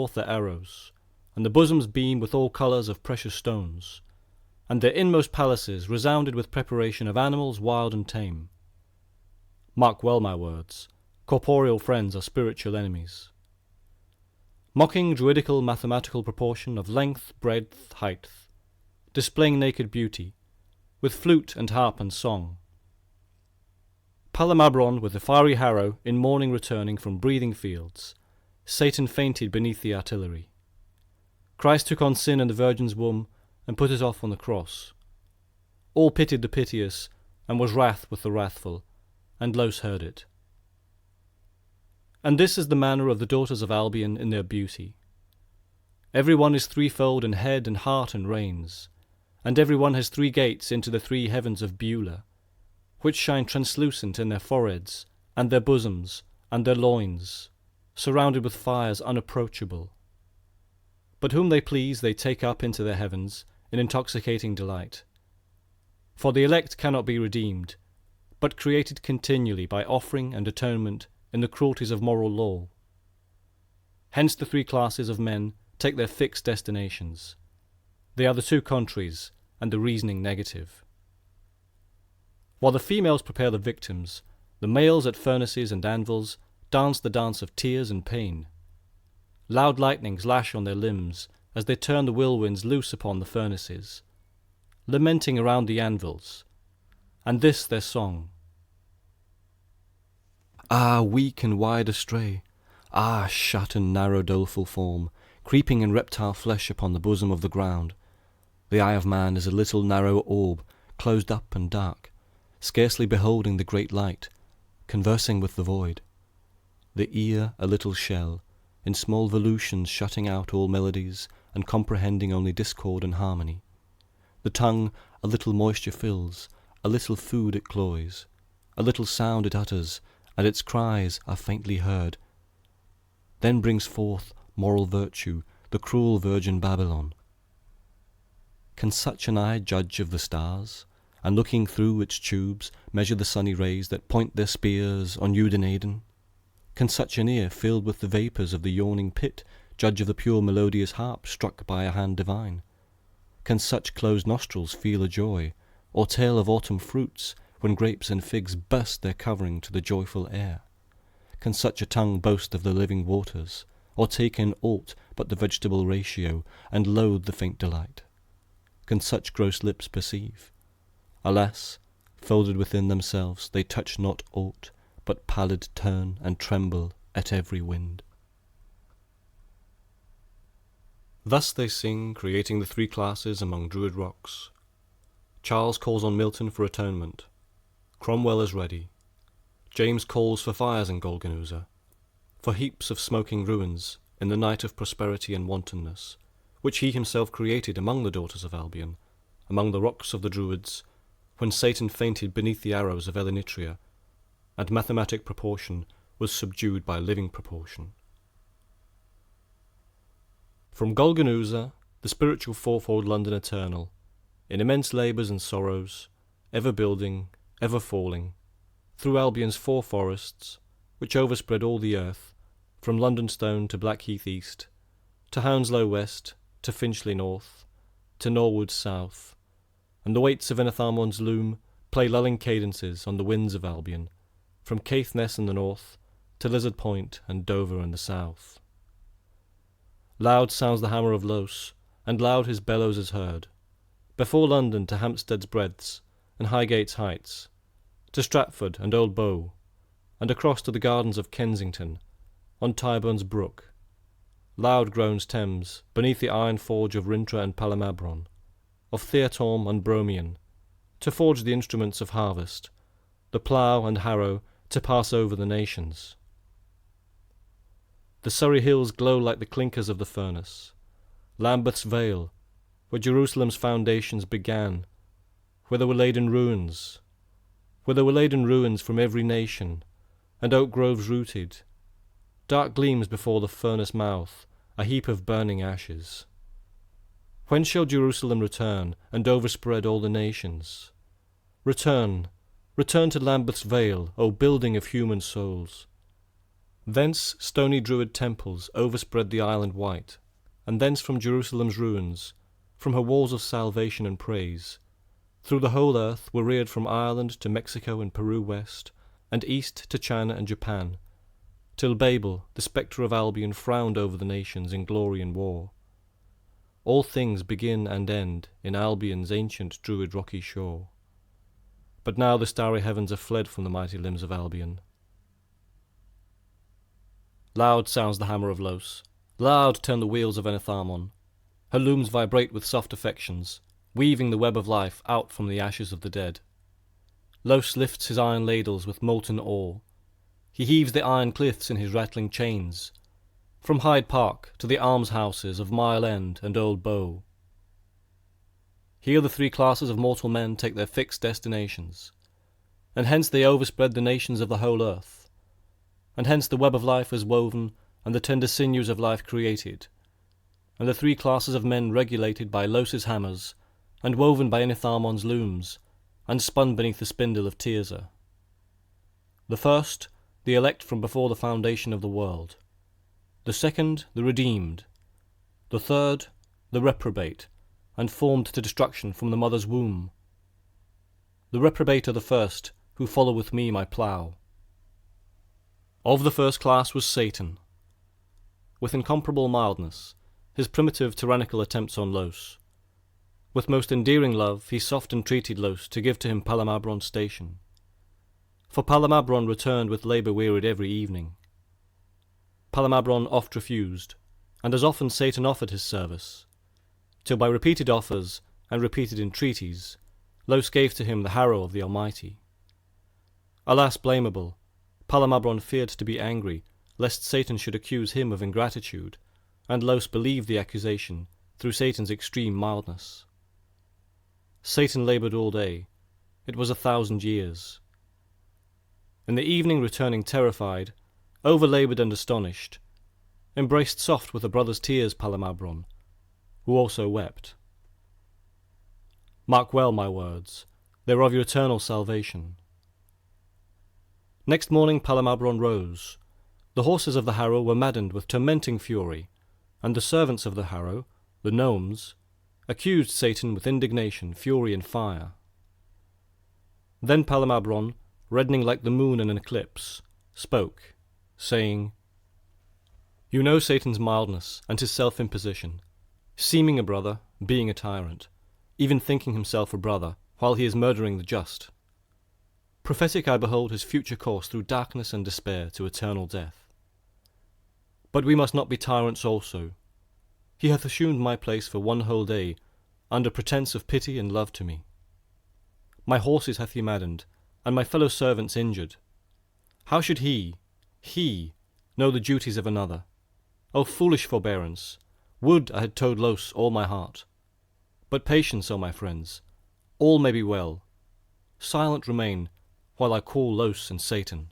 forth their arrows, and the bosoms beam with all colours of precious stones, and their inmost palaces resounded with preparation of animals wild and tame. Mark well my words, corporeal friends are spiritual enemies. Mocking druidical mathematical proportion of length, breadth, height, displaying naked beauty, with flute and harp and song. Palamabron with the fiery harrow in morning returning from breathing fields, Satan fainted beneath the artillery. Christ took on sin in the Virgin's womb and put it off on the cross. All pitied the piteous, and was wrath with the wrathful, and Los heard it. And this is the manner of the daughters of Albion in their beauty. Every one is threefold in head and heart and reins, and every one has 3 gates into the 3 heavens of Beulah, which shine translucent in their foreheads, and their bosoms, and their loins, surrounded with fires unapproachable. But whom they please they take up into their heavens in intoxicating delight. For the elect cannot be redeemed, but created continually by offering and atonement in the cruelties of moral law. Hence the 3 classes of men take their fixed destinations. They are the 2 contraries and the reasoning negative. While the females prepare the victims, the males at furnaces and anvils dance the dance of tears and pain. Loud lightnings lash on their limbs as they turn the whirlwinds loose upon the furnaces, lamenting around the anvils, and this their song. Ah, weak and wide astray! Ah, shut and narrow doleful form, creeping in reptile flesh upon the bosom of the ground! The eye of man is a little narrow orb, closed up and dark, scarcely beholding the great light, conversing with the void. The ear a little shell, in small volutions shutting out all melodies, and comprehending only discord and harmony. The tongue a little moisture fills, a little food it cloys, a little sound it utters, and its cries are faintly heard. Then brings forth moral virtue, the cruel virgin Babylon. Can such an eye judge of the stars, and looking through its tubes measure the sunny rays that point their spears on Udenaden? Can such an ear filled with the vapours of the yawning pit judge of the pure melodious harp struck by a hand divine? Can such closed nostrils feel a joy, or tell of autumn fruits, when grapes and figs burst their covering to the joyful air? Can such a tongue boast of the living waters, or take in aught but the vegetable ratio, and loathe the faint delight? Can such gross lips perceive? Alas, folded within themselves, they touch not aught, but pallid turn and tremble at every wind. Thus they sing, creating the 3 classes among Druid rocks. Charles calls on Milton for atonement. Cromwell is ready. James calls for fires in Golgonooza, for heaps of smoking ruins in the night of prosperity and wantonness, which he himself created among the daughters of Albion, among the rocks of the Druids, when Satan fainted beneath the arrows of Elenitria, and mathematic proportion was subdued by living proportion. From Golgonooza, the spiritual fourfold London eternal, in immense labours and sorrows, ever building, ever falling, through Albion's 4 forests, which overspread all the earth, from Londonstone to Blackheath east, to Hounslow west, to Finchley north, to Norwood south, and the weights of Enetharmon's loom play lulling cadences on the winds of Albion, from Caithness in the north to Lizard Point and Dover in the south. Loud sounds the hammer of Los, and loud his bellows is heard, before London to Hampstead's breadths and Highgate's heights, to Stratford and Old Bow, and across to the gardens of Kensington, on Tyburn's brook. Loud groans Thames beneath the iron forge of Rintra and Palamabron, of Theatorm and Bromion, to forge the instruments of harvest, the plough and harrow to pass over the nations. The Surrey hills glow like the clinkers of the furnace. Lambeth's Vale, where Jerusalem's foundations began, where there were laid in ruins, from every nation, and oak groves rooted, dark gleams before the furnace mouth, a heap of burning ashes. When shall Jerusalem return, and overspread all the nations? Return, return to Lambeth's Vale, O building of human souls. Thence stony Druid temples overspread the island white, and thence from Jerusalem's ruins, from her walls of salvation and praise, through the whole earth were reared from Ireland to Mexico and Peru west, and east to China and Japan, till Babel, the spectre of Albion, frowned over the nations in glory and war. All things begin and end in Albion's ancient Druid rocky shore. But now the starry heavens are fled from the mighty limbs of Albion. Loud sounds the hammer of Los, loud turn the wheels of Enitharmon. Her looms vibrate with soft affections, weaving the web of life out from the ashes of the dead. Los lifts his iron ladles with molten ore. He heaves the iron cliffs in his rattling chains, from Hyde Park to the almshouses of Mile End and Old Bow. Here the three classes of mortal men take their fixed destinations, and hence they overspread the nations of the whole earth, and hence the web of life was woven and the tender sinews of life created, and the three classes of men regulated by Los's hammers, and woven by Enitharmon's looms, and spun beneath the spindle of Tirzah. The first, the elect from before the foundation of the world. The second, the redeemed. The third, the reprobate, and formed to destruction from the mother's womb. The reprobate are the first, who follow with me my plough. Of the first class was Satan. With incomparable mildness, his primitive tyrannical attempts on Los. With most endearing love, he soft entreated Los to give to him Palamabron's station. For Palamabron returned with labour wearied every evening. Palamabron oft refused, and as often Satan offered his service, till by repeated offers and repeated entreaties, Los gave to him the harrow of the Almighty. Alas, blamable, Palamabron feared to be angry, lest Satan should accuse him of ingratitude, and Los believed the accusation through Satan's extreme mildness. Satan laboured all day. It was 1,000 years. In the evening, returning terrified, over-laboured and astonished, embraced soft with a brother's tears Palamabron, who also wept. Mark well my words, they are of your eternal salvation. Next morning Palamabron rose. The horses of the harrow were maddened with tormenting fury, and the servants of the harrow, the gnomes, accused Satan with indignation, fury, and fire. Then Palamabron, reddening like the moon in an eclipse, spoke, saying, You know Satan's mildness and his self-imposition, seeming a brother, being a tyrant, even thinking himself a brother, while he is murdering the just. Prophetic I behold his future course through darkness and despair to eternal death. But we must not be tyrants also. He hath assumed my place for one whole day, under pretence of pity and love to me. My horses hath he maddened, and my fellow servants injured. How should he, know the duties of another? O foolish forbearance! Would I had told Los all my heart. But patience, O my friends, all may be well. Silent remain, while I call Los and Satan.